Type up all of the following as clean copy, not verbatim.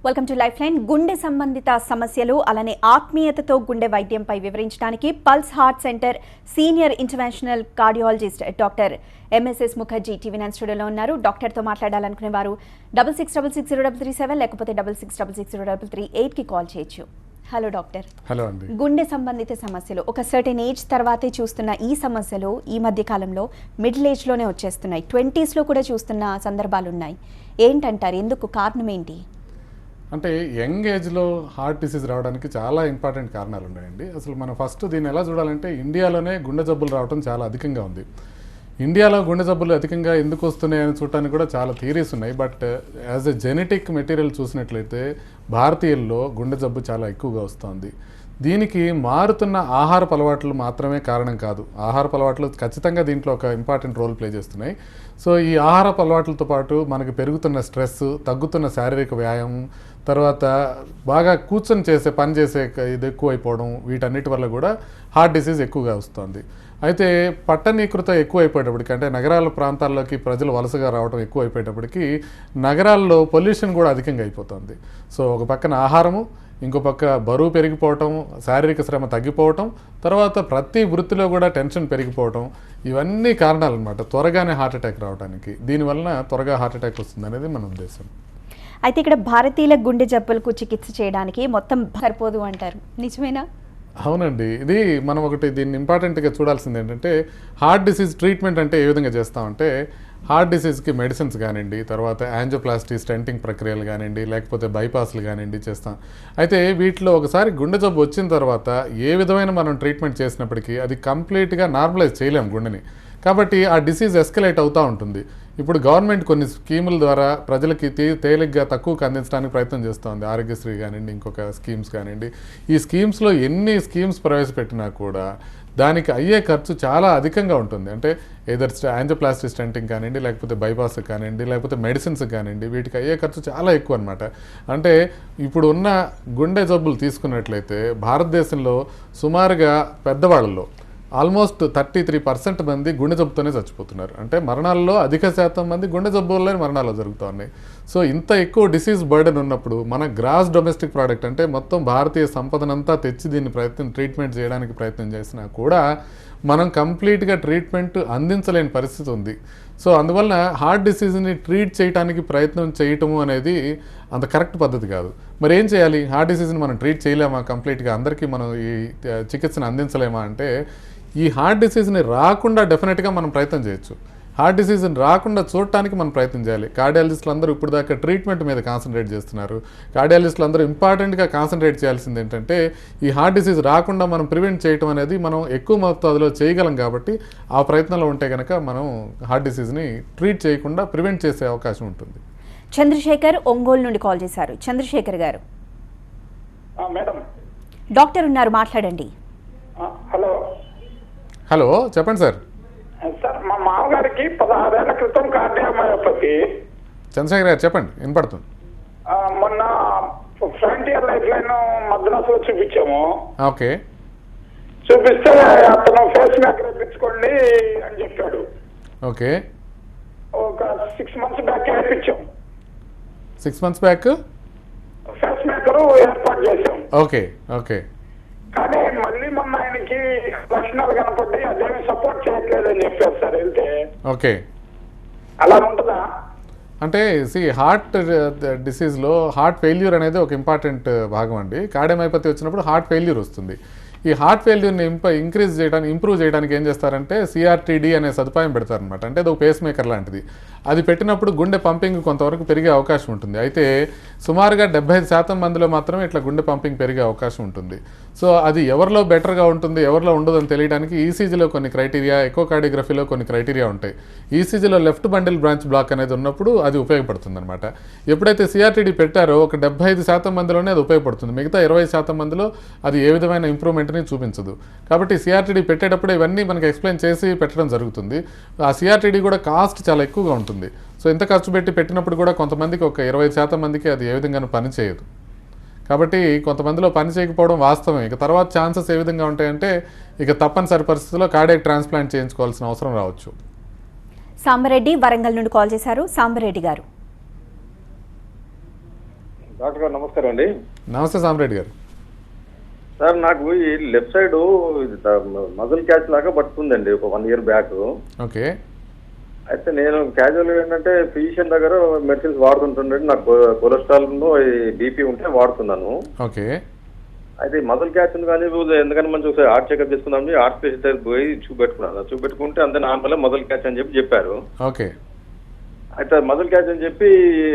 Welcome to life line. గుండె సంబంధిత సమస్యలు అలానే ఆత్మీయతతో గుండె వైద్యంపై వివరించడానికి pulse heart centre senior interventional cardiologist doctor MSS Mukherjee TV nine స్టూడియోలో ఉన్నారు. డాక్టర్తో మాట్లాడాలనుకునే వారు 66660337 లేకపోతే 66660338కి కాల్ చేయొచ్చు. Hello doctor. హలో అండి. గుండె సంబంధిత సమస్యలు ఒక సర్టెన్ ఏజ్ తర్వాతే చూస్తున్న ఈ సమస్యలు ఈ మధ్య కాలంలో మిడిల్ ఏజ్లోనే వచ్చేస్తున్నాయి. 20sలో కూడా చూస్తున్న సందర్భాలు ఉన్నాయి. ఏంటంటారు, ఎందుకు, కారణం ఏంటి? అంటే యంగ్ ఏజ్లో హార్ట్ డిసీజ్ రావడానికి చాలా ఇంపార్టెంట్ కారణాలు ఉన్నాయండి. అసలు మనం ఫస్ట్ దీన్ని ఎలా చూడాలంటే ఇండియాలోనే గుండె జబ్బులు రావడం చాలా అధికంగా ఉంది. ఇండియాలో గుండె జబ్బులు అధికంగా ఎందుకు వస్తున్నాయని చూడటానికి కూడా చాలా థియరీస్ ఉన్నాయి. But as a genetic material చూసినట్లయితే భారతీయుల్లో గుండె జబ్బు చాలా ఎక్కువగా వస్తుంది. దీనికి మారుతున్న ఆహారపు అలవాట్లు మాత్రమే కారణం కాదు. ఆహారపు అలవాట్లు ఖచ్చితంగా దీంట్లో ఒక ఇంపార్టెంట్ రోల్ ప్లే చేస్తున్నాయి. సో ఈ ఆహారపు అలవాట్లతో పాటు మనకు పెరుగుతున్న స్ట్రెస్, తగ్గుతున్న శారీరక వ్యాయామం, తర్వాత బాగా కూర్చొని పని చేసే ఇది ఎక్కువైపోవడం, వీటన్నిటి వల్ల కూడా హార్ట్ డిసీజ్ ఎక్కువగా వస్తుంది. అయితే పట్టణీకృత ఎక్కువైపోయేటప్పటికి, అంటే నగరాల ప్రాంతాల్లోకి ప్రజలు వలసగా రావడం ఎక్కువైపోయేటప్పటికి నగరాల్లో పొల్యూషన్ కూడా అధికంగా అయిపోతుంది. సో ఒక పక్కన ఆహారము, ఇంకో పక్క బరువు పెరిగిపోవటం, శారీరక శ్రమ తగ్గిపోవటం, తర్వాత ప్రతి వృత్తిలో కూడా టెన్షన్ పెరిగిపోవటం, ఇవన్నీ కారణాలు అనమాట త్వరగానే హార్ట్ అటాక్ రావడానికి. దీనివలన త్వరగా హార్ట్ అటాక్ వస్తుంది అనేది మన ఉద్దేశం. అయితే ఇక్కడ భారతీయుల గుండె జబ్బులకు చికిత్స చేయడానికి మొత్తం సరిపోదు అంటారు, నిజమేనా? అవునండి. ఇది మనం దీన్ని ఇంపార్టెంట్గా చూడాల్సింది ఏంటంటే, హార్ట్ డిసీజ్ ట్రీట్మెంట్ అంటే ఏ విధంగా చేస్తామంటే, హార్ట్ డిసీజ్కి మెడిసిన్స్ కానివ్వండి, తర్వాత యాంజియోప్లాస్టీ స్టెంటింగ్ ప్రక్రియలు కానివ్వండి, లేకపోతే బైపాస్లు కానివ్వండి చేస్తాం. అయితే వీటిలో ఒకసారి గుండె జబ్బు వచ్చిన తర్వాత ఏ విధమైన మనం ట్రీట్మెంట్ చేసినప్పటికీ అది కంప్లీట్గా నార్మలైజ్ చేయలేము గుండెని. కాబట్టి ఆ డిసీజ్ ఎస్కలేట్ అవుతూ ఉంటుంది. ఇప్పుడు గవర్నమెంట్ కొన్ని స్కీముల ద్వారా ప్రజలకి తేలిగ్గా తక్కువకు అందించడానికి ప్రయత్నం చేస్తుంది. ఆరోగ్యశ్రీ కానివ్వండి, ఇంకొక స్కీమ్స్ కానివ్వండి. ఈ స్కీమ్స్లో ఎన్ని స్కీమ్స్ ప్రవేశపెట్టినా కూడా దానికి అయ్యే ఖర్చు చాలా అధికంగా ఉంటుంది. అంటే ఏదర్ యాంజియోప్లాస్టీ స్టెంటింగ్ కానివ్వండి, లేకపోతే బైపాస్ కానివ్వండి, లేకపోతే మెడిసిన్స్ కానివ్వండి, వీటికి అయ్యే ఖర్చు చాలా ఎక్కువ అనమాట. అంటే ఇప్పుడు ఉన్న గుండె జబ్బులు తీసుకున్నట్లయితే భారతదేశంలో సుమారుగా పెద్దవాళ్ళలో ఆల్మోస్ట్ 33% మంది గుండె జబ్బుతోనే చచ్చిపోతున్నారు. అంటే మరణాల్లో అధిక శాతం మంది గుండె జబ్బు వల్లనే మరణాలు జరుగుతూ ఉన్నాయి. సో ఇంత ఎక్కువ డిసీజ్ బర్డెన్ ఉన్నప్పుడు మన గ్రాస్ డొమెస్టిక్ ప్రోడక్ట్, అంటే మొత్తం భారతీయ సంపదనంతా తెచ్చి దీన్ని ట్రీట్మెంట్ చేయడానికి ప్రయత్నం చేసినా కూడా మనం కంప్లీట్గా ట్రీట్మెంట్ అందించలేని పరిస్థితి ఉంది. సో అందువలన హార్ట్ డిసీజ్ని ట్రీట్ చేయడానికి ప్రయత్నం చేయటము అనేది అంత కరెక్ట్ పద్ధతి కాదు. మరి ఏం చేయాలి? హార్ట్ డిసీజ్ని మనం ట్రీట్ చేయలేమా? కంప్లీట్గా అందరికీ మనం ఈ చికిత్సను అందించలేమా అంటే, ఈ హార్ట్ డిసీజ్ని రాకుండా డెఫినెట్గా మనం ప్రయత్నం చేయొచ్చు. హార్ట్ డిసీజ్ని రాకుండా చూడటానికి మనం ప్రయత్నం చేయాలి. కార్డియాలజిస్టులు అందరూ ఇప్పుడు దాకా ట్రీట్మెంట్ మీద కాన్సన్ట్రేట్ చేస్తున్నారు. కార్డియాలజిస్టులు అందరూ ఇంపార్టెంట్గా కాన్సన్ట్రేట్ చేయాల్సింది ఏంటంటే, ఈ హార్ట్ డిసీజ్ రాకుండా మనం ప్రివెంట్ చేయడం అనేది మనం ఎక్కువ మొత్తంలో చేయగలం. కాబట్టి ఆ ప్రయత్నంలో ఉంటే కనుక మనం హార్ట్ డిసీజ్ని ట్రీట్ చేయకుండా ప్రివెంట్ చేసే అవకాశం ఉంటుంది. చంద్రశేఖర్ ఒంగోలు నుండి కాల్ చేశారు. చంద్రశేఖర్ గారు, మేడం డాక్టర్ ఉన్నారు, మాట్లాడండి. హలో. హలో, చెప్పండి సార్. సార్, మా మామగారికి 16 ఏళ్ల క్రితం కార్డియోమయోపతి. చంద్రశేఖర్ గారు చెప్పండి, వినపడుతుంది. మొన్న ఫ్రంటియర్ లైఫ్ లైన్ మద్రాసులో చూపించాము. ఓకే. చూపిస్తే అతను ఫేస్ మేకర్ వేయించుకోండి అని చెప్పాడు. ఓకే. ఒక 6 months బ్యాక్ వేయించాం. 6 months బ్యాక్ ఫేస్ మేకర్ ఏర్పాటు చేశాం. ఓకే. ఓకే. కానీ మళ్ళీ మొన్న ఆయనకి లక్షణాలు కనపడ్డాయి, అదేమి సపోర్ట్ చేయట్లేదని చెప్పారు సార్. వెళ్తే ఓకే. అలా ఉంటుందా? అంటే హార్ట్ డిసీజ్లో హార్ట్ ఫెయిల్యూర్ అనేది ఒక ఇంపార్టెంట్ భాగం అండి. కార్డియోమయోపతి వచ్చినప్పుడు హార్ట్ ఫెయిల్యూర్ వస్తుంది. ఈ హార్ట్ ఫెయిల్యూర్ని ఇంప్రూవ్ చేయడానికి ఏం చేస్తారంటే సిఆర్టీడీ అనే సదుపాయం పెడతారనమాట. అంటే అది ఒక పేస్ మేకర్ లాంటిది. అది పెట్టినప్పుడు గుండె పంపింగ్ కొంతవరకు పెరిగే అవకాశం ఉంటుంది. అయితే సుమారుగా 75% మందిలో మాత్రమే ఇట్లా గుండె పంపింగ్ పెరిగే అవకాశం ఉంటుంది. సో అది ఎవరిలో బెటర్గా ఉంటుంది, ఎవరిలో ఉండదని తెలియడానికి ఈసీజీలో కొన్ని క్రైటీరియా, ఎకోకార్డియోగ్రఫీలో కొన్ని క్రైటీరియా ఉంటాయి. ఈసీజీలో లెఫ్ట్ బండిల్ బ్రాంచ్ బ్లాక్ అనేది ఉన్నప్పుడు అది ఉపయోగపడుతుంది అనమాట. ఎప్పుడైతే సిఆర్టీడీ పెట్టారో ఒక 75% మందిలోనే అది ఉపయోగపడుతుంది. మిగతా 20% మందిలో అది ఏ విధమైన ఇంప్రూవ్మెంట్ని చూపించదు. కాబట్టి సిఆర్టీడీ పెట్టేటప్పుడు ఇవన్నీ మనకి ఎక్స్ప్లెయిన్ చేసి పెట్టడం జరుగుతుంది. ఆ సిఆర్టీడీ కూడా కాస్ట్ చాలా ఎక్కువగా ఉంటుంది. సో ఇంత ఖర్చు పెట్టి పెట్టినప్పుడు కూడా కొంతమందికి ఒక 20% మందికి అది ఏ విధంగానూ పని చేయదు. కాబట్టి కొంతమందిలో పని చేయకపోవడం వాస్తవం. ఇక తర్వాత ఛాన్సెస్ ఏ విధంగా ఉంటాయంటే, ఇక తప్పనిసరి పరిస్థితుల్లో కార్డియాక్ ట్రాన్స్ప్లాంట్ చేయించుకోవాల్సిన అవసరం రావచ్చు. సాంబరెడ్డి వరంగల్ నుండి కాల్ చేశారు. సాంబరెడ్డి గారు, డాక్టర్ గారు నమస్కారం అండి. నమస్తే సామ్రెడ్డి గారు. సార్ నాకు ఈ లెఫ్ట్ సైడ్ మజిల్ క్యాచ్ లాగా పట్టుకుందండి ఒక 1 year బ్యాక్. ఓకే. అయితే నేను క్యాజువల్గా ఏంటంటే ఫిజిషియన్ దగ్గర మెడిసిన్స్ వాడుతుంటుండే, నాకు కొలెస్ట్రాల్ బీపీ ఉంటే వాడుతున్నాను. ఓకే. అయితే మజిల్ క్యాచ్ ఉంది కానీ ఎందుకని మంచి ఒకసారి హార్ట్ చెకప్ చేసుకుందాం హార్ట్ స్పెషలిస్ట్ దగ్గర పోయి చూపెట్టుకుంటే అంతే నార్మల్ మజిల్ క్యాచ్ అని చెప్పారు. ఓకే. అయితే మజిల్ క్యాచ్ అని చెప్పి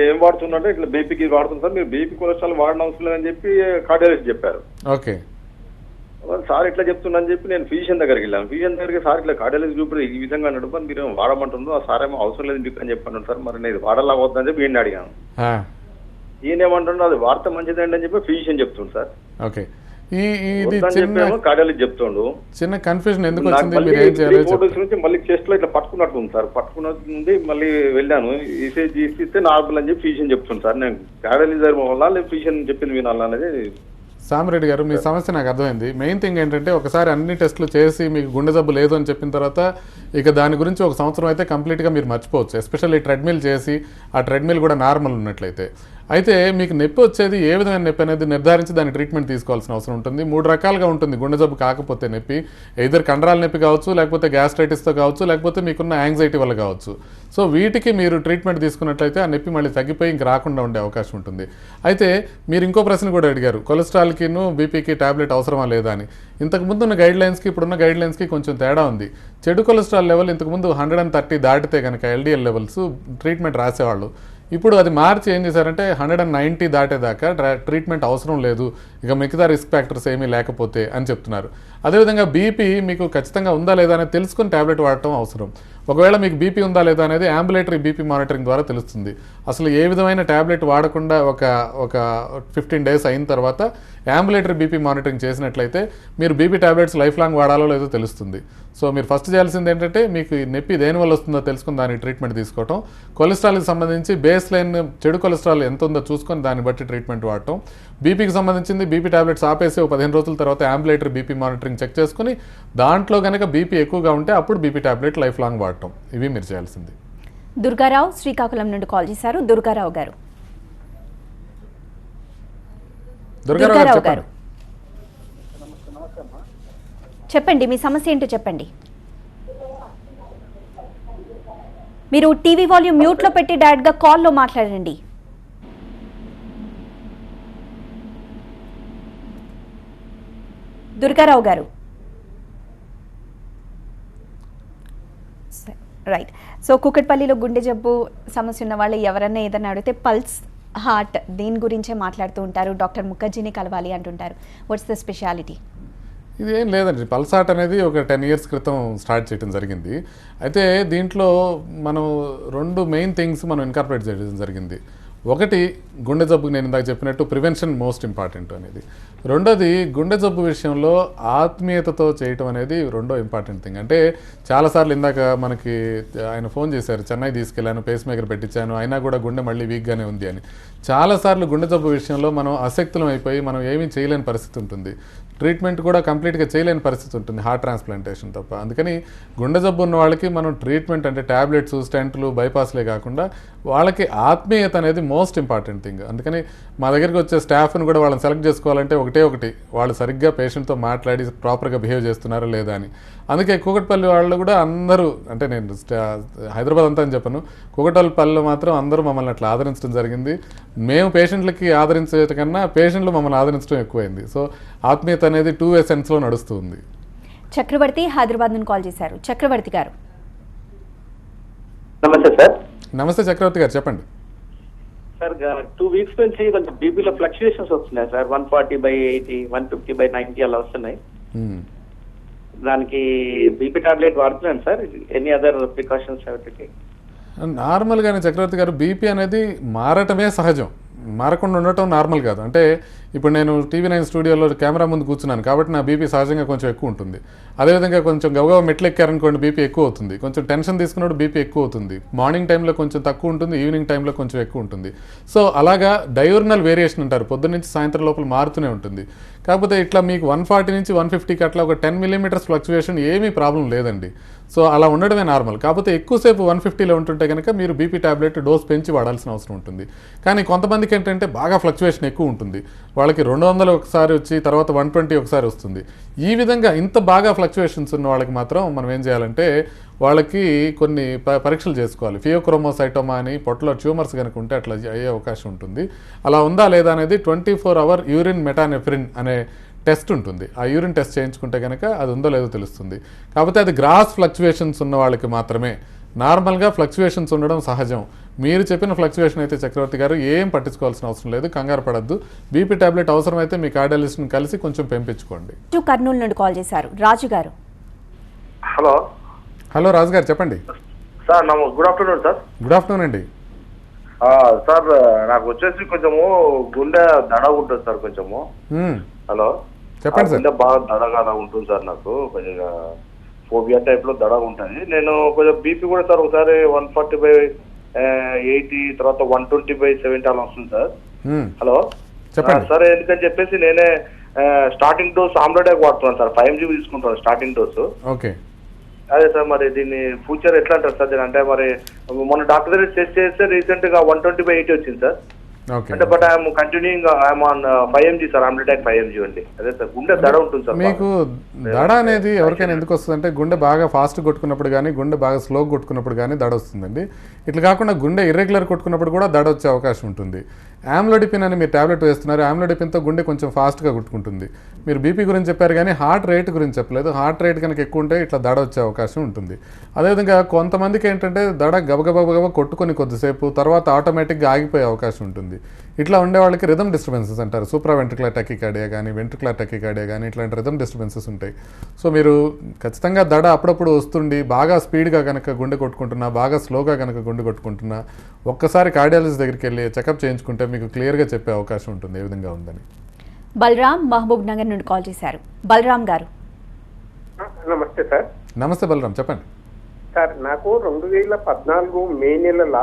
ఏం వాడుతున్నట్టే ఇట్లా బీపీకి వాడుతుంటారు, మీరు బీపీ కొలెస్ట్రాల్ వాడిన అవసరం లేదని చెప్పి కార్డియాలజిస్ట్ చెప్పారు. ఓకే. సార్ ఇట్లా చెప్తున్నా చెప్పి నేను ఫిజిషియన్ దగ్గరికి వెళ్ళాను. ఫిజిషియన్ దగ్గరికి సార్ ఇట్లా కార్డియాలజీ చూపి ఈ విధంగా అన్నాడు, మీరు వాడమంటుందో ఆ సార్ ఏమో అవసరం లేదు మీకు అని చెప్పాను. సార్ మరి నేను వాడాలా వద్దని చెప్పి ఈయన అడిగాను. ఈయన ఏమంటుండో అది వాడితే మంచిదండి అని చెప్పి ఫిజిషియన్ చెప్తుండు సార్. ఓకే. కార్డియాలజీ చెప్తుండు. చిన్న కన్ఫ్యూజన్ ఎందుకు వచ్చింది, మీరు ఏం చేయాలి? 4 days నుంచి మళ్ళీ చెస్ట్ లో ఇట్లా పట్టుకున్నట్టు ఉంది సార్. పట్టుకున్నట్టుంది మళ్ళీ వెళ్ళాను, ఈసీజీ ఇస్తే నార్మల్ అని చెప్పి ఫిజిషియన్ చెప్తుంది సార్. నేను కార్డియాలజీ వల్ల లేదు ఫిజిషియన్ చెప్పింది వినాలా అనేది. సామిరెడ్డి గారు, మీ సమస్య నాకు అర్థమైంది. మెయిన్ థింగ్ ఏంటంటే ఒకసారి అన్ని టెస్టులు చేసి మీకు గుండె జబ్బు లేదు అని చెప్పిన తర్వాత ఇక దాని గురించి 1 సంవత్సరం అయితే కంప్లీట్గా మీరు మర్చిపోవచ్చు, ఎస్పెషల్లీ ట్రెడ్మిల్ చేసి ఆ ట్రెడ్మిల్ కూడా నార్మల్ ఉన్నట్లయితే. అయితే మీకు నొప్పి వచ్చేది ఏ విధమైన నొప్పి అనేది నిర్ధారించి దాని ట్రీట్మెంట్ తీసుకోవాల్సిన అవసరం ఉంటుంది. 3 రకాలుగా ఉంటుంది గుండె జబ్బు కాకపోతే నొప్పి. ఎయిదర్ కండరాల నొప్పి కావచ్చు, లేకపోతే గ్యాస్ట్రైటిస్తో కావచ్చు, లేకపోతే మీకున్న యాంగ్జైటీ వల్ల కావచ్చు. సో వీటికి మీరు ట్రీట్మెంట్ తీసుకున్నట్లయితే ఆ నొప్పి మళ్ళీ తగ్గిపోయి ఇంక రాకుండా ఉండే అవకాశం ఉంటుంది. అయితే మీరు ఇంకో ప్రశ్న కూడా అడిగారు, కొలెస్ట్రాల్కిను బీపీకి టాబ్లెట్ అవసరమా లేదా అని. ఇంతకుముందు ఉన్న గైడ్లైన్స్కి ఇప్పుడున్న గైడ్లైన్స్కి కొంచెం తేడా ఉంది. చెడు కొలెస్ట్రాల్ లెవెల్ ఇంతకుముందు 130 దాటితే కనుక ఎల్డిఎల్ లెవెల్స్ ట్రీట్మెంట్ రాసేవాళ్ళు. ఇప్పుడు అది మార్చి ఏం చేశారంటే 190 దాటేదాకా ట్రీట్మెంట్ అవసరం లేదు, ఇక మిగతా రిస్క్ ఫ్యాక్టర్స్ ఏమీ లేకపోతే అని చెప్తున్నారు. అదేవిధంగా బీపీ మీకు ఖచ్చితంగా ఉందా లేదా అనేది తెలుసుకుని ట్యాబ్లెట్ వాడటం అవసరం. ఒకవేళ మీకు బీపీ ఉందా లేదా అనేది అంబులేటరీ బీపీ మానిటరింగ్ ద్వారా తెలుస్తుంది. అసలు ఏ విధమైన ట్యాబ్లెట్ వాడకుండా ఒక 15 days అయిన తర్వాత అంబులేటరీ బీపీ మానిటరింగ్ చేసినట్లయితే మీరు బీపీ ట్యాబ్లెట్స్ లైఫ్ లాంగ్ వాడాలో లేదో తెలుస్తుంది. సో మీరు ఫస్ట్ చేయాల్సింది ఏంటంటే మీకు ఈ నొప్పి దేనివల్ల వస్తుందో తెలుసుకుని దానికి ట్రీట్మెంట్ తీసుకోవటం. కొలెస్ట్రాల్కి సంబంధించి బేస్ లైన్ చెడు కొలెస్ట్రాల్ ఎంత ఉందో చూసుకొని దాన్ని బట్టి ట్రీట్మెంట్ వాడటం. బీపీకి సంబంధించింది బీపీ ట్యాబ్లెట్స్ ఆపేసి 15 రోజుల తర్వాత అంబులేటరీ బీపీ మానిటరింగ్ చెక్ చేసుకుని దాంట్లో కనుక బీపీ ఎక్కువగా ఉంటే అప్పుడు బీపీ ట్యాబ్లెట్ లైఫ్ లాంగ్ వాడటం. ఇవి మీరు చేయాల్సింది. దుర్గారావు శ్రీకాకుళం నుండి కాల్ చేశారు. దుర్గారావు గారు చెప్పండి, మీ సమస్య ఏంటో చెప్పండి. మీరు టీవీ వాల్యూమ్ మ్యూట్లో పెట్టి డైరెక్ట్గా కాల్లో మాట్లాడండి. దుర్గారావు గారు రైట్. సో కూకట్పల్లిలో గుండె జబ్బు సమస్య ఉన్న వాళ్ళు ఎవరన్నా ఏదైనా అడిగితే పల్స్ హార్ట్ దీని గురించే మాట్లాడుతూ ఉంటారు. డాక్టర్ ముఖర్జీని కలవాలి అంటుంటారు. What's the speciality? ఇది ఏం లేదండి, పల్స్ హార్ట్ అనేది ఒక 10 years క్రితం స్టార్ట్ చేయడం జరిగింది. అయితే దీంట్లో మనం 2 మెయిన్ థింగ్స్ మనం ఇన్కార్పొరేట్ చేయడం జరిగింది. ఒకటి గుండె జబ్బుకి నేను ఇందాక చెప్పినట్టు ప్రివెన్షన్ మోస్ట్ ఇంపార్టెంట్ అనేది. రెండోది గుండె జబ్బు విషయంలో ఆత్మీయతతో చేయటం అనేది రెండో ఇంపార్టెంట్ థింగ్. అంటే చాలాసార్లు ఇందాక మనకి ఆయన ఫోన్ చేశారు, చెన్నై తీసుకెళ్ళాను, పేస్ మేకర్ పెట్టించాను, అయినా కూడా గుండె మళ్ళీ వీక్గానే ఉంది అని. చాలాసార్లు గుండె జబ్బు విషయంలో మనం అశక్తులం అయిపోయి మనం ఏమీ చేయలేని పరిస్థితి ఉంటుంది. ట్రీట్మెంట్ కూడా కంప్లీట్గా చేయలేని పరిస్థితి ఉంటుంది హార్ట్ ట్రాన్స్ప్లాంటేషన్ తప్ప. అందుకని గుండె జబ్బు ఉన్న వాళ్ళకి మనం ట్రీట్మెంట్ అంటే ట్యాబ్లెట్స్, స్టెంట్లు, బైపాస్లే కాకుండా వాళ్ళకి ఆత్మీయత అనేది మోస్ట్ ఇంపార్టెంట్ థింగ్. అందుకని మా దగ్గరికి వచ్చే స్టాఫ్ని కూడా వాళ్ళని సెలెక్ట్ చేసుకోవాలంటే ఒకటి వాళ్ళు సరిగ్గా పేషెంట్తో మాట్లాడి ప్రాపర్గా బిహేవ్ చేస్తున్నారా లేదా అని. అందుకే కూకట్పల్లి వాళ్ళు కూడా అందరూ, అంటే నేను హైదరాబాద్ అంతా అని చెప్పను, కూకట్పల్లిలో మాత్రం అందరూ మమ్మల్ని అట్లా ఆదరించడం జరిగింది. మేము పేషెంట్లకి ఆదరించే కన్నా పేషెంట్లు మమ్మల్ని ఆదరించడం ఎక్కువైంది. సో ఆత్మీయత అనేది 2 సెన్స్లో నడుస్తుంది. చక్రవర్తి హైదరాబాద్ నుండి కాల్ చేశారు. చక్రవర్తి గారు నమస్తే సార్. నమస్తే చక్రవర్తి గారు, చెప్పండి. సార్ 2 weeks నుంచి కొంచెం బీపీలో ఫ్లక్చుయేషన్స్ వస్తున్నాయి సార్. 140/80, 150/90 అలా వస్తున్నాయి. దానికి బీపీ టాబ్లెట్ వాడుతున్నాను sir. Any other precautions have to take? నార్మల్గానే చక్రవర్తి గారు, బీపీ అనేది మారటమే సహజం, మారకుండా ఉండటం నార్మల్ కాదు. అంటే ఇప్పుడు నేను TV9 స్టూడియోలో కెమెరా ముందు కూర్చున్నాను కాబట్టి నా బీపీ సహజంగా కొంచెం ఎక్కువ ఉంటుంది. అదేవిధంగా కొంచెం గబగబా మెట్లు ఎక్కారనుకోండి బీపీ ఎక్కువ అవుతుంది. కొంచెం టెన్షన్ తీసుకున్నప్పుడు బీపీ ఎక్కువ అవుతుంది. మార్నింగ్ టైంలో కొంచెం తక్కువ ఉంటుంది, ఈవినింగ్ టైంలో కొంచెం ఎక్కువ ఉంటుంది. సో అలాగా డయోర్నల్ వేరియేషన్ అంటారు, పొద్దున్న నుంచి సాయంత్రం లోపల మారుతూనే ఉంటుంది. కాకపోతే ఇట్లా మీకు 140 నుంచి 150కి అట్లా ఒక 10 mm ఫ్లక్చువేషన్ ఏమీ ప్రాబ్లం లేదండి. సో అలా ఉండడమే నార్మల్. కాకపోతే ఎక్కువసేపు 150లో ఉంటుంటే కనుక మీరు బీపీ టాబ్లెట్ డోస్ పెంచి వాడాల్సిన అవసరం ఉంటుంది. కానీ కొంతమందికి ఏంటంటే బాగా ఫ్లక్చువేషన్ ఎక్కువ ఉంటుంది, వాళ్ళకి 200 ఒకసారి వచ్చి తర్వాత 120 ఒకసారి వస్తుంది. ఈ విధంగా ఇంత బాగా ఫ్లక్చువేషన్స్ ఉన్న వాళ్ళకి మాత్రం మనం ఏం చేయాలంటే వాళ్ళకి కొన్ని పరీక్షలు చేసుకోవాలి. ఫియోక్రోమోసైటోమా అని పొట్టలో ట్యూమర్స్ కనుక ఉంటే అట్లా అయ్యే అవకాశం ఉంటుంది. అలా ఉందా లేదా అనేది 24 అవర్ యూరిన్ మెటానెఫ్రిన్ అనే టెస్ట్ ఉంటుంది. ఆ యూరిన్ టెస్ట్ చేయించుకుంటే కనుక అది ఉందో లేదో తెలుస్తుంది. కాకపోతే అది గ్రాస్ ఫ్లక్చువేషన్స్ ఉన్న వాళ్ళకి మాత్రమే. నార్మల్గా ఫ్లక్చువేషన్స్ ఉండడం సహజం. మీరు చెప్పిన ఫ్లక్చువేషన్ అయితే చక్రవర్తి గారు ఏం పట్టించుకోవాల్సిన అవసరం లేదు, కంగారు పడద్దు. బీపీ టాబ్లెట్ అవసరమైతే మీ కార్డియాలజిస్ట్ని కలిసి కొంచెం పెంపించుకోండి. కర్నూలు నుండి కాల్ చేశారు రాజు గారు. హలో హలో రాజు గారు చెప్పండి. Sir good afternoon sir. Good afternoon అండి. సార్ నాకు వచ్చేసి కొంచెము గుండె దడ ఉంటుంది సార్ కొంచెము. హలో చెప్పండి సార్. గుండె బాగా దడగా ఉంటుంది సార్, నాకు కొంచెం ఫోబియా టైప్ లో దడ ఉంటుంది. నేను కొంచెం బీపీ కూడా సార్ ఒకసారి 140/80 తర్వాత 120/70 అలా వస్తుంది సార్. హలో చెప్పండి సార్. ఎందుకని చెప్పేసి నేనే స్టార్టింగ్ డోస్ ఆమ్లోడాక్ వాడుతున్నాను సార్, 5 mg తీసుకుంటాను స్టార్టింగ్ డోస్. ఓకే. అదే సార్, మరి దీన్ని ఫ్యూచర్ ఎట్లా అంటారు సార్? దీని అంటే మరి మొన్న డాక్టర్ దగ్గర టెస్ట్ చేస్తే రీసెంట్ గా 120/80 వచ్చింది సార్. అంటే but I'm continuing I'm on 5 mg sir, Amlodac 5 mg అండి. అదే సార్, గుండె దడ ఉంటుంది సార్. మీకు దడ అనేది ఎవరికైనా ఎందుకు వస్తుందంటే గుండె బాగా ఫాస్ట్ కొట్టుకున్నప్పుడు కానీ గుండె బాగా స్లో కొట్టుకున్నప్పుడు కానీ దడ వస్తుందండి. ఇట్లా కాకుండా గుండె ఇర్రెగ్యులర్ కొట్టుకున్నప్పుడు కూడా దడ వచ్చే అవకాశం ఉంటుంది. ఆమ్లోడిపిన్ అని మీరు టాబ్లెట్ వేస్తున్నారు, ఆమ్లోడిపిన్తో గుండె కొంచెం ఫాస్ట్గా కొట్టుకుంటుంది. మీరు బీపీ గురించి చెప్పారు కానీ హార్ట్ రేట్ గురించి చెప్పలేదు. హార్ట్ రేట్ కనుక ఎక్కువ ఉంటే ఇట్లా దడ వచ్చే అవకాశం ఉంటుంది. అదేవిధంగా కొంతమందికి ఏంటంటే దడ గబగబగబ కొట్టుకొని కొద్దిసేపు తర్వాత ఆటోమేటిక్గా ఆగిపోయే అవకాశం ఉంటుంది. ఇట్లా ఉండే వాళ్ళకి రిథమ్ డిస్టర్బెన్సెస్ అంటారు. సూప్రా వెంట్రికులర్ టెకికార్డియా కానీ వెంట్రికులర్ టెకికార్డియా కానీ ఇట్లాంటి రిథమ్ డిస్టర్బెన్సెస్ ఉంటాయి. సో మీరు ఖచ్చితంగా దడ అప్పుడప్పుడు వస్తుండి బాగా స్పీడ్గా కనుక గుండె కొట్టుకుంటున్నా, బాగా స్లోగా కనుక గుండె కొట్టుకుంటున్నా ఒక్కసారి కార్డియాలజిస్ట్ దగ్గరికి వెళ్ళి చెకప్ చేయించుకుంటే మీకు క్లియర్గా చెప్పే అవకాశం ఉంటుంది ఏ విధంగా ఉందని. బలరాం మహబూబ్ నగర్ నుండి కాల్ చేశారు. బలరాం గారు. నమస్తే సార్. నమస్తే బలరాం, చెప్పండి సార్. నాకు 2014 మే నెలల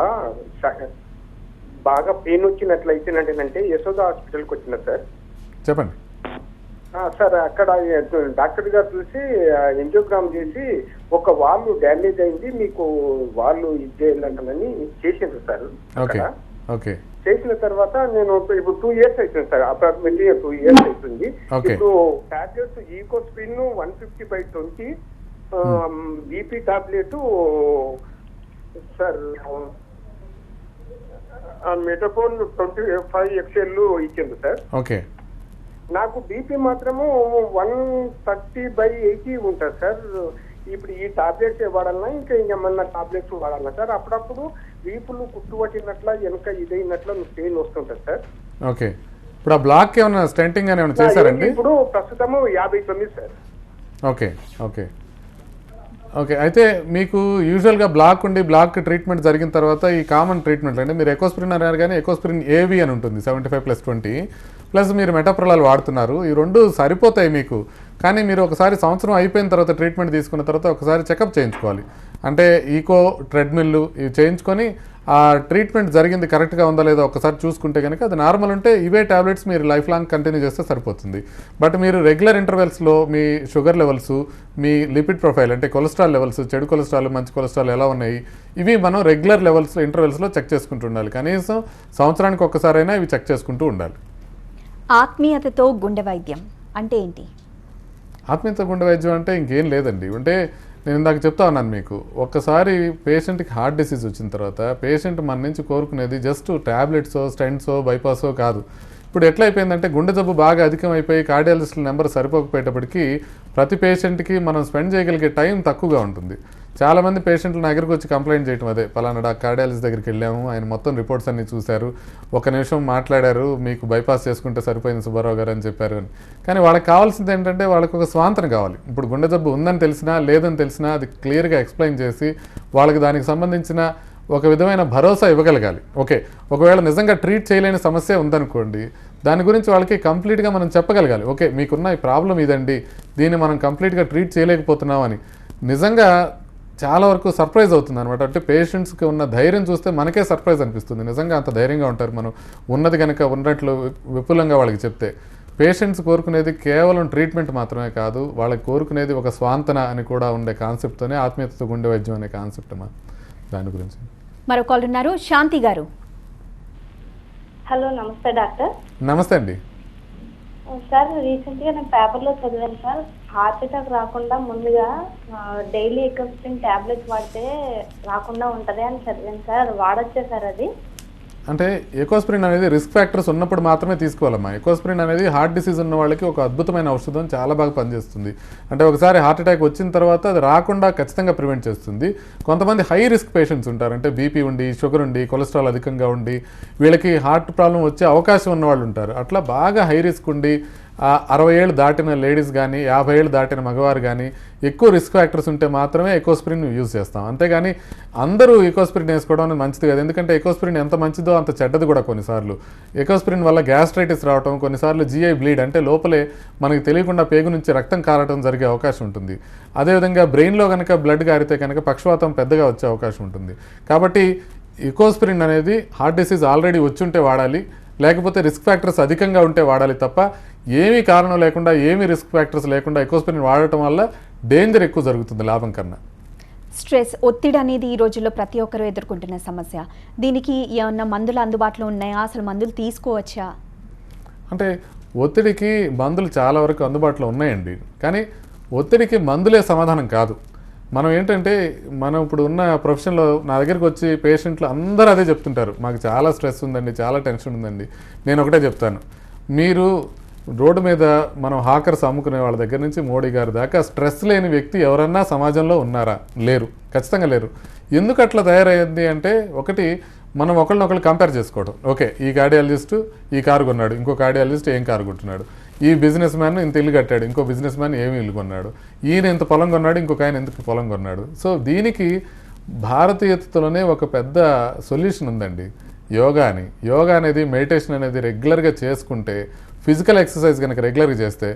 బాగా పెయిన్ వచ్చినట్లయితేనంటే యశోద హాస్పిటల్కి వచ్చిన సార్. చెప్పండి సార్. అక్కడ డాక్టర్ గారు చూసి ఎంజియోగ్రామ్ చేసి ఒక వాల్వ్ డ్యామేజ్ అయింది, మీకు వాల్వ్ ఇది చేయాలంటానని చేసిండ్రు సార్. ఓకే. ఓకే. చేసిన తర్వాత నేను ఇప్పుడు 2 years అవుతుంది సార్, అప్రాక్సిమేట్లీ 2 years అవుతుంది. ఇప్పుడు tablets Ecosprin 150/20 BP tablet sir, మెటఫోన్ 25 XL ఇచ్చింది సార్. ఓకే. నాకు బీపీ మాత్రము 130/80 ఉంటుంది సార్. ఇప్పుడు ఈ టాబ్లెట్స్ వాడాలన్నా ఇంకా ఇంకేమన్నా టాబ్లెట్స్ వాడాలన్నా సార్? అప్పుడప్పుడు వీపులు కుట్టుబట్టినట్ల వెనక ఇదైనట్ల పెయిన్ వస్తుంటుంది సార్. ఓకే. ఇప్పుడు ఆ బ్లాక్ ఏమైనా స్టెంటింగ్ అని ఏమైనా చేశారండి? ఇప్పుడు ప్రస్తుతము 59 సార్. ఓకే. ఓకే. ఓకే. అయితే మీకు యూజువల్గా బ్లాక్ ఉండి బ్లాక్ ట్రీట్మెంట్ జరిగిన తర్వాత ఈ కామన్ ట్రీట్మెంట్ అంటే మీరు ఎకోస్ప్రిన్ అన్నారు కానీ ఎకోస్ప్రిన్ ఏవి అని ఉంటుంది 75+20 ప్లస్ మీరు మెటప్రలాల్ వాడుతున్నారు. ఈ రెండు సరిపోతాయి మీకు. కానీ మీరు ఒకసారి సంవత్సరం అయిపోయిన తర్వాత ట్రీట్మెంట్ తీసుకున్న తర్వాత ఒకసారి చెకప్ చేయించుకోవాలి. అంటే ఈకో ట్రెడ్మిల్లు ఇవి చేయించుకొని ఆ ట్రీట్మెంట్ జరిగింది కరెక్ట్గా ఉందా లేదా ఒకసారి చూసుకుంటే కనుక అది నార్మల్ ఉంటే ఇవే టాబ్లెట్స్ మీరు లైఫ్ లాంగ్ కంటిన్యూ చేస్తే సరిపోతుంది. బట్ మీరు రెగ్యులర్ ఇంటర్వెల్స్లో మీ షుగర్ లెవెల్స్, మీ లిపిడ్ ప్రొఫైల్ అంటే కొలెస్ట్రాల్ లెవెల్స్, చెడు కొలెస్ట్రాల్ మంచి కొలెస్ట్రాల్ ఎలా ఉన్నాయి ఇవి మనం రెగ్యులర్ లెవెల్స్ ఇంటర్వెల్స్లో చెక్ చేసుకుంటూ ఉండాలి. కనీసం సంవత్సరానికి ఒక్కసారైనా ఇవి చెక్ చేసుకుంటూ ఉండాలి. ఆత్మీయతతో గుండె వైద్యం అంటే ఏంటి? ఆత్మీయత గుండె వైద్యం అంటే ఇంకేం లేదండి. అంటే నేను ఇందాక చెప్తా ఉన్నాను మీకు, ఒక్కసారి పేషెంట్కి హార్ట్ డిసీజ్ వచ్చిన తర్వాత పేషెంట్ మన నుంచి కోరుకునేది జస్ట్ ట్యాబ్లెట్సో స్టెంట్సో బైపాసో కాదు. ఇప్పుడు ఎట్లా అయిపోయిందంటే గుండె జబ్బు బాగా అధికమైపోయి కార్డియాలజిస్టుల నెంబర్ సరిపోకపోయేటప్పటికీ ప్రతి పేషెంట్కి మనం స్పెండ్ చేయగలిగే టైం తక్కువగా ఉంటుంది. చాలామంది పేషెంట్లు నా దగ్గరికి వచ్చి కంప్లైంట్ చేయటం అదే, పలానా కార్డియాలజిస్ట్ దగ్గరికి వెళ్ళాము, ఆయన మొత్తం రిపోర్ట్స్ అన్నీ చూశారు, 1 నిమిషం మాట్లాడారు, మీకు బైపాస్ చేసుకుంటే సరిపోయింది సుబ్బారావు గారు అని చెప్పారు అని. కానీ వాళ్ళకి కావాల్సింది ఏంటంటే వాళ్ళకి ఒక స్వాంతన కావాలి. ఇప్పుడు గుండె జబ్బు ఉందని తెలిసినా లేదని తెలిసినా అది క్లియర్గా ఎక్స్ప్లెయిన్ చేసి వాళ్ళకి దానికి సంబంధించిన ఒక విధమైన భరోసా ఇవ్వగలగాలి. ఓకే, ఒకవేళ నిజంగా ట్రీట్ చేయలేని సమస్య ఉందనుకోండి, దాని గురించి వాళ్ళకి కంప్లీట్గా మనం చెప్పగలగాలి. ఓకే, మీకున్న ఈ ప్రాబ్లం ఇదండి, దీన్ని మనం కంప్లీట్గా ట్రీట్ చేయలేకపోతున్నాం అని. నిజంగా చాలా వరకు సర్ప్రైజ్ అవుతుంది అనమాట. అంటే పేషెంట్స్కి ఉన్న ధైర్యం చూస్తే మనకే సర్ప్రైజ్ అనిపిస్తుంది. నిజంగా అంత ధైర్యంగా ఉంటారు మనం ఉన్నది కనుక ఉన్నట్లు విపులంగా వాళ్ళకి చెప్తే. పేషెంట్స్ కోరుకునేది కేవలం ట్రీట్మెంట్ మాత్రమే కాదు, వాళ్ళకి కోరుకునేది ఒక స్వాంతన అని కూడా ఉండే కాన్సెప్ట్తోనే ఆత్మీయతతో గుండె వైద్యం అనే కాన్సెప్ట్ అమ్మా. దాని గురించి మరో కాల్ ఉన్నారు, శాంతి గారు. హలో, నమస్తే డాక్టర్. నమస్తే అండి. సార్, రీసెంట్గా నేను పేపర్లో చదివాను సార్, హార్ట్ అటాక్ రాకుండా ముందుగా డైలీ ఎకోస్ప్రిన్ టాబ్లెట్స్ వాడితే రాకుండా ఉంటుంది అని చదివాను సార్. వాడొచ్చా సార్ అది? అంటే ఎకోస్ప్రిన్ అనేది రిస్క్ ఫ్యాక్టర్స్ ఉన్నప్పుడు మాత్రమే తీసుకోవాలమ్మా. ఎకోస్ప్రిన్ అనేది హార్ట్ డిసీజ్ ఉన్న వాళ్ళకి ఒక అద్భుతమైన ఔషధం, చాలా బాగా పనిచేస్తుంది. అంటే ఒకసారి హార్ట్ అటాక్ వచ్చిన తర్వాత అది రాకుండా ఖచ్చితంగా ప్రివెంట్ చేస్తుంది. కొంతమంది హై రిస్క్ పేషెంట్స్ ఉంటారు, అంటే బీపీ ఉండి, షుగర్ ఉండి, కొలెస్ట్రాల్ అధికంగా ఉండి, వీళ్ళకి హార్ట్ ప్రాబ్లం వచ్చే అవకాశం ఉన్న వాళ్ళు ఉంటారు. అట్లా బాగా హై రిస్క్ ఉండి 60 ఏళ్ళు దాటిన లేడీస్ కానీ 50 ఏళ్ళు దాటిన మగవారు కానీ ఎక్కువ రిస్క్ ఫ్యాక్టర్స్ ఉంటే మాత్రమే ఎకోస్ప్రిన్ యూజ్ చేస్తాం. అంతేగాని అందరూ ఎకోస్ప్రిన్ వేసుకోవడం అనేది మంచిది కాదు. ఎందుకంటే ఎకోస్ప్రిన్ ఎంత మంచిదో అంత చెడ్డది కూడా కొన్నిసార్లు. ఎకోస్ప్రిన్ వల్ల గ్యాస్ట్రైటిస్ రావడం, కొన్నిసార్లు జీఐ బ్లీడ్ అంటే లోపలే మనకి తెలియకుండా పేగు నుంచి రక్తం కారటం జరిగే అవకాశం ఉంటుంది. అదేవిధంగా బ్రెయిన్లో కనుక బ్లడ్ కారితే కనుక పక్షవాతం పెద్దగా వచ్చే అవకాశం ఉంటుంది. కాబట్టి ఎకోస్ప్రిన్ అనేది హార్ట్ డిసీజ్ ఆల్రెడీ వచ్చి ఉంటే వాడాలి, లేకపోతే రిస్క్ ఫ్యాక్టర్స్ అధికంగా ఉంటే వాడాలి తప్ప ఏమీ కారణం లేకుండా, ఏమీ రిస్క్ ఫ్యాక్టర్స్ లేకుండా ఎకోస్ప్రిన్ వాడటం వల్ల డేంజర్ ఎక్కువ జరుగుతుంది లాభం కన్నా. స్ట్రెస్, ఒత్తిడి అనేది ఈ రోజుల్లో ప్రతి ఒక్కరూ ఎదుర్కొంటున్న సమస్య. దీనికి ఏమన్నా మందులు అందుబాటులో ఉన్నాయా? అసలు మందులు తీసుకోవచ్చా? అంటే ఒత్తిడికి మందులు చాలా వరకు అందుబాటులో ఉన్నాయండి, కానీ ఒత్తిడికి మందులే సమాధానం కాదు. మనం ఏంటంటే మనం ఇప్పుడు ఉన్న ప్రొఫెషన్లో నా దగ్గరికి వచ్చి పేషెంట్లు అందరూ అదే చెప్తుంటారు, మాకు చాలా స్ట్రెస్ ఉందండి, చాలా టెన్షన్ ఉందండి. నేను ఒకటే చెప్తాను, మీరు రోడ్డు మీద మనం హాకర్స్ అమ్ముకునే వాళ్ళ దగ్గర నుంచి మోడీ గారి దాకా స్ట్రెస్ లేని వ్యక్తి ఎవరన్నా సమాజంలో ఉన్నారా? లేరు, ఖచ్చితంగా లేరు. ఎందుకు అట్లా తయారయ్యింది అంటే, ఒకటి మనం ఒకళ్ళనొకళ్ళు కంపేర్ చేసుకోవడం. ఓకే, ఈ కార్డియాలజిస్టు ఈ కారు కొన్నాడు, ఇంకో కార్డియాలజిస్ట్ ఏం కారు కొంటున్నాడు, ఈ బిజినెస్ మ్యాన్ ఇంత ఇల్లు కట్టాడు, ఇంకో బిజినెస్ మ్యాన్ ఏమి ఇల్లు కొన్నాడు, ఈయన ఇంత పొలం కొన్నాడు, ఇంకొక ఆయన ఎంత పొలం కొన్నాడు. సో దీనికి భారతీయతలోనే ఒక పెద్ద సొల్యూషన్ ఉందండి, యోగా అని. యోగా అనేది, మెడిటేషన్ అనేది రెగ్యులర్గా చేసుకుంటే, ఫిజికల్ ఎక్సర్సైజ్ కనుక రెగ్యులర్గా చేస్తే,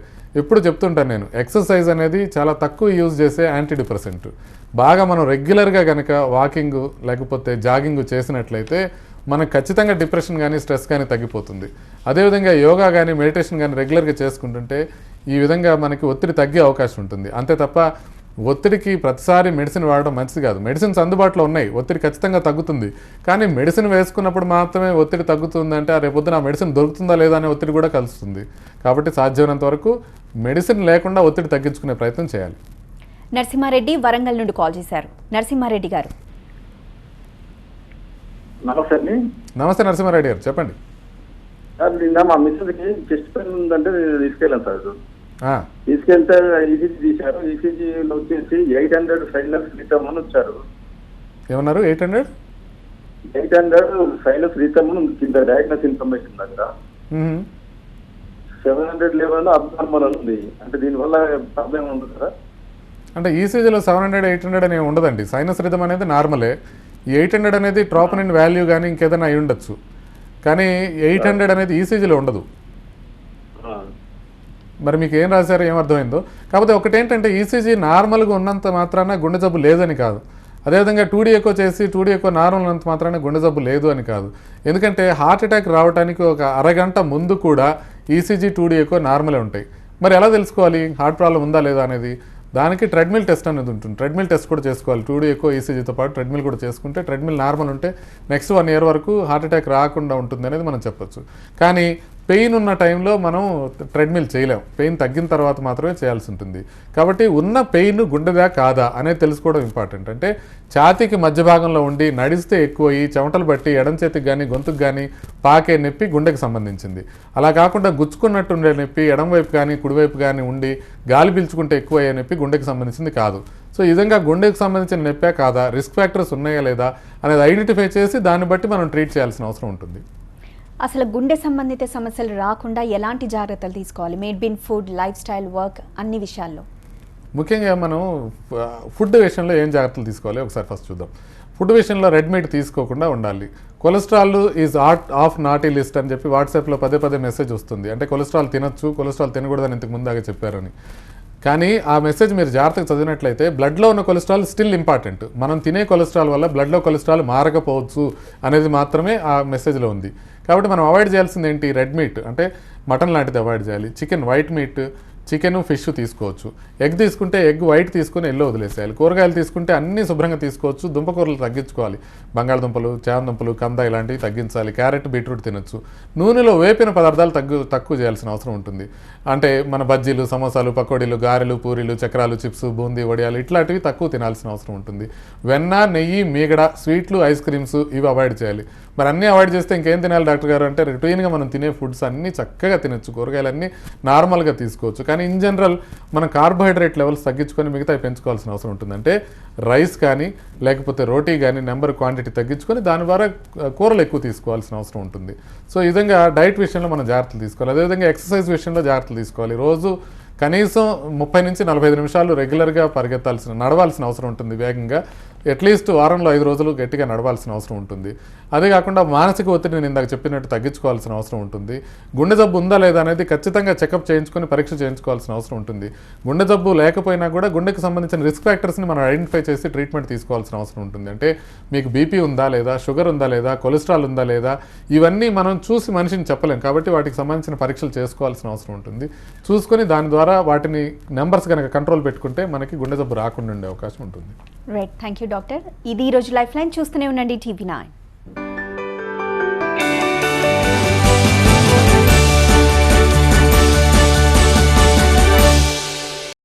ఎప్పుడు చెప్తుంటాను నేను, ఎక్సర్సైజ్ అనేది చాలా తక్కువ యూజ్ చేసే యాంటీ డిప్రెసెంట్. బాగా మనం రెగ్యులర్గా కనుక వాకింగ్ లేకపోతే జాగింగ్ చేసినట్లయితే మనకు ఖచ్చితంగా డిప్రెషన్ కానీ స్ట్రెస్ కానీ తగ్గిపోతుంది. అదేవిధంగా యోగా కానీ మెడిటేషన్ కానీ రెగ్యులర్గా చేసుకుంటుంటే ఈ విధంగా మనకి ఒత్తిడి తగ్గే అవకాశం ఉంటుంది. అంతే తప్ప ఒత్తిడికి ప్రతిసారి మెడిసిన్ వాడడం మంచిది కాదు. మెడిసిన్స్ అందుబాటులో ఉన్నాయి, ఒత్తిడి ఖచ్చితంగా తగ్గుతుంది. కానీ మెడిసిన్ వేసుకున్నప్పుడు మాత్రమే ఒత్తిడి తగ్గుతుందంటే రేపొద్దున ఆ మెడిసిన్ దొరుకుతుందా లేదా అనే ఒత్తిడి కూడా కలుస్తుంది. కాబట్టి సాధ్యమైనంత వరకు మెడిసిన్ లేకుండా ఒత్తిడి తగ్గించుకునే ప్రయత్నం చేయాలి. నరసింహారెడ్డి వరంగల్ నుండి కాల్ చేశారు. నరసింహారెడ్డి గారు. నమస్తే అండి. నమస్తే నరసింహారెడ్డి గారు, చెప్పండి. సార్, నిన్న మా మిస్సెస్కి చెస్ట్ పెయిన్ ఉందంటే తీసుకెళ్ళాను సార్. ఆ, తీసుకెళ్తే ఈసీజీ తీశారు. ఈసీజీలో వచ్చేసి 800 సైలెన్స్ రిథమ్ అని వచ్చారు. ఏమన్నారు? 800 సైలెన్స్ రిథమ్ అని కింద డయాగ్నోస్ ఇన్ఫర్మేషన్ దగ్గర 700 లెవెల్ అబ్నార్మల్ ఉంది. అంటే దీనివల్ల ప్రాబ్లం ఉంది కదా? అంటే ఈసీజీలో 700, 800 అనేవి ఉండదండి. సైనస్ రిథమ్ అనేది నార్మలే. ఈ 800 అనేది ట్రోపనిన్ వాల్యూ కానీ ఇంకేదైనా అయి ఉండొచ్చు, కానీ 800 అనేది ఈసీజీలో ఉండదు. మరి మీకు ఏం రాశారో ఏమర్థమైందో. కాకపోతే ఒకటేంటంటే ఈసీజీ నార్మల్గా ఉన్నంత మాత్రాన గుండె జబ్బు లేదని కాదు, అదేవిధంగా 2D ఎకో చేసి 2D ఎకో నార్మల్ ఉన్నంత మాత్రాన గుండె జబ్బు లేదు అని కాదు. ఎందుకంటే హార్ట్ అటాక్ రావడానికి ఒక అరగంట ముందు కూడా ఈసీజీ 2D ఎకో నార్మలే ఉంటాయి. మరి ఎలా తెలుసుకోవాలి హార్ట్ ప్రాబ్లం ఉందా లేదా అనేది? దానికి ట్రెడ్మిల్ టెస్ట్ అనేది ఉంటుంది. ట్రెడ్మిల్ టెస్ట్ కూడా చేసుకోవాలి. 2D ఎకో ఈసీజీతో పాటు ట్రెడ్మిల్ కూడా చేసుకుంటే, ట్రెడ్మిల్ నార్మల్ ఉంటే నెక్స్ట్ 1 year వరకు హార్ట్ అటాక్ రాకుండా ఉంటుంది అనేది మనం చెప్పొచ్చు. కానీ పెయిన్ ఉన్న టైంలో మనం ట్రెడ్మిల్ చేయలేం, పెయిన్ తగ్గిన తర్వాత మాత్రమే చేయాల్సి ఉంటుంది. కాబట్టి ఉన్న పెయిన్ గుండెదా కాదా అనేది తెలుసుకోవడం ఇంపార్టెంట్. అంటే ఛాతీకి మధ్య భాగంలో ఉండి నడిస్తే ఎక్కువ అయ్యి చెమటలు బట్టి ఎడం చేతికి కానీ గొంతుకు కానీ పాకే నొప్పి గుండెకి సంబంధించింది. అలా కాకుండా గుచ్చుకున్నట్టు ఉండే నొప్పి ఎడం వైపు కానీ కుడివైపు కానీ ఉండి గాలి పీల్చుకుంటే ఎక్కువ అయ్యే నొప్పి గుండెకి సంబంధించింది కాదు. సో ఈ విధంగా గుండెకి సంబంధించిన నొప్పే కాదా, రిస్క్ ఫ్యాక్టర్స్ ఉన్నాయా లేదా అనేది ఐడెంటిఫై చేసి దాన్ని బట్టి మనం ట్రీట్ చేయాల్సిన అవసరం ఉంటుంది. అసలు గుండె సంబంధిత సమస్యలు రాకుండా ఎలాంటి జాగ్రత్తలు తీసుకోవాలి? మేడ్ బిన్ ఫుడ్, లైఫ్ స్టైల్, వర్క్ అన్ని విషయాల్లో ముఖ్యంగా మనం ఫుడ్ విషయంలో ఏం జాగ్రత్తలు తీసుకోవాలి ఒకసారి ఫస్ట్ చూద్దాం. ఫుడ్ విషయంలో రెడ్ మీట్ తీసుకోకుండా ఉండాలి. Cholesterol is of naughty list అని చెప్పి వాట్సాప్లో పదే మెసేజ్ వస్తుంది. అంటే కొలెస్ట్రాల్ తినొచ్చు, కొలెస్ట్రాల్ తినకూడదని ఇంతకు ముందాగా చెప్పారని. కానీ ఆ మెసేజ్ మీరు జాగ్రత్తగా చదివినట్లయితే బ్లడ్లో ఉన్న కొలెస్ట్రాల్ స్టిల్ ఇంపార్టెంట్. మనం తినే కొలెస్ట్రాల్ వల్ల బ్లడ్లో కొలెస్ట్రాల్ మారకపోవచ్చు అనేది మాత్రమే ఆ మెసేజ్లో ఉంది. కాబట్టి మనం అవాయిడ్ చేయాల్సింది ఏంటి? రెడ్ మీట్ అంటే మటన్ లాంటిది అవాయిడ్ చేయాలి. Chicken, white meet, chicken, fish తీసుకోవచ్చు. ఎగ్ తీసుకుంటే ఎగ్ వైట్ తీసుకుని ఎల్లో వదిలేసేయాలి. కూరగాయలు తీసుకుంటే అన్నీ శుభ్రంగా తీసుకోవచ్చు. దుంపకూరలు తగ్గించుకోవాలి. బంగాళదుంపలు, చామదుంపలు, కంద ఇలాంటివి తగ్గించాలి. క్యారెట్, బీట్రూట్ తినొచ్చు. నూనెలో వేపిన పదార్థాలు తక్కువ చేయాల్సిన అవసరం ఉంటుంది. అంటే మన బజ్జీలు, సమోసాలు, పకోడీలు, గారెలు, పూరీలు, చక్రాలు, చిప్స్, బూందీ, వడియాలు ఇట్లాంటివి తక్కువ తినాల్సిన అవసరం ఉంటుంది. వెన్న, నెయ్యి, మీగడ, స్వీట్లు, ఐస్ క్రీమ్స్ ఇవి అవాయిడ్ చేయాలి. మరి అన్నీ అవాయిడ్ చేస్తే ఇంకేం తినాలి డాక్టర్ గారు అంటే రొటీన్గా మనం తినే ఫుడ్స్ అన్నీ చక్కగా తినొచ్చు. కూరగాయలన్నీ నార్మల్గా తీసుకోవచ్చు. కానీ ఇన్ జనరల్ మనం కార్బోహైడ్రేట్ లెవెల్స్ తగ్గించుకొని మిగతా పెంచుకోవాల్సిన అవసరం ఉంటుంది. అంటే రైస్ కానీ లేకపోతే రోటీ కానీ క్వాంటిటీ తగ్గించుకొని దాని ద్వారా కూరలు ఎక్కువ తీసుకోవాల్సిన అవసరం ఉంటుంది. సో ఈ విధంగా డైట్ విషయంలో మనం జాగ్రత్తలు తీసుకోవాలి. అదేవిధంగా ఎక్సర్సైజ్ విషయంలో జాగ్రత్తలు తీసుకోవాలి. రోజు కనీసం 30 నుంచి 45 నిమిషాలు రెగ్యులర్గా నడవాల్సిన అవసరం ఉంటుంది. వేగంగా అట్లీస్ట్ వారంలో 5 రోజులు గట్టిగా నడవాల్సిన అవసరం ఉంటుంది. అదే కాకుండా మానసిక ఒత్తిడి నేను ఇందాక చెప్పినట్టు తగ్గించుకోవాల్సిన అవసరం ఉంటుంది. గుండె జబ్బు ఉందా లేదా అనేది ఖచ్చితంగా చెకప్ చేయించుకొని పరీక్ష చేయించుకోవాల్సిన అవసరం ఉంటుంది. గుండె జబ్బు లేకపోయినా కూడా గుండెకి సంబంధించిన రిస్క్ ఫ్యాక్టర్స్ని మనం ఐడెంటిఫై చేసి ట్రీట్మెంట్ తీసుకోవాల్సిన అవసరం ఉంటుంది. అంటే మీకు బీపీ ఉందా లేదా, షుగర్ ఉందా లేదా, కొలెస్ట్రాల్ ఉందా లేదా, ఇవన్నీ మనం చూసి మనిషిని చెప్పలేం. కాబట్టి వాటికి సంబంధించిన పరీక్షలు చేసుకోవాల్సిన అవసరం ఉంటుంది. చూసుకొని దాని ద్వారా వాటిని నెంబర్స్ కనుక కంట్రోల్ పెట్టుకుంటే మనకి గుండె జబ్బు రాకుండా ఉండే అవకాశం ఉంటుంది. Right, thank you doctor. ఇది ఈరోజు లైఫ్ లైన్. చూస్తూనే ఉండండి TV9.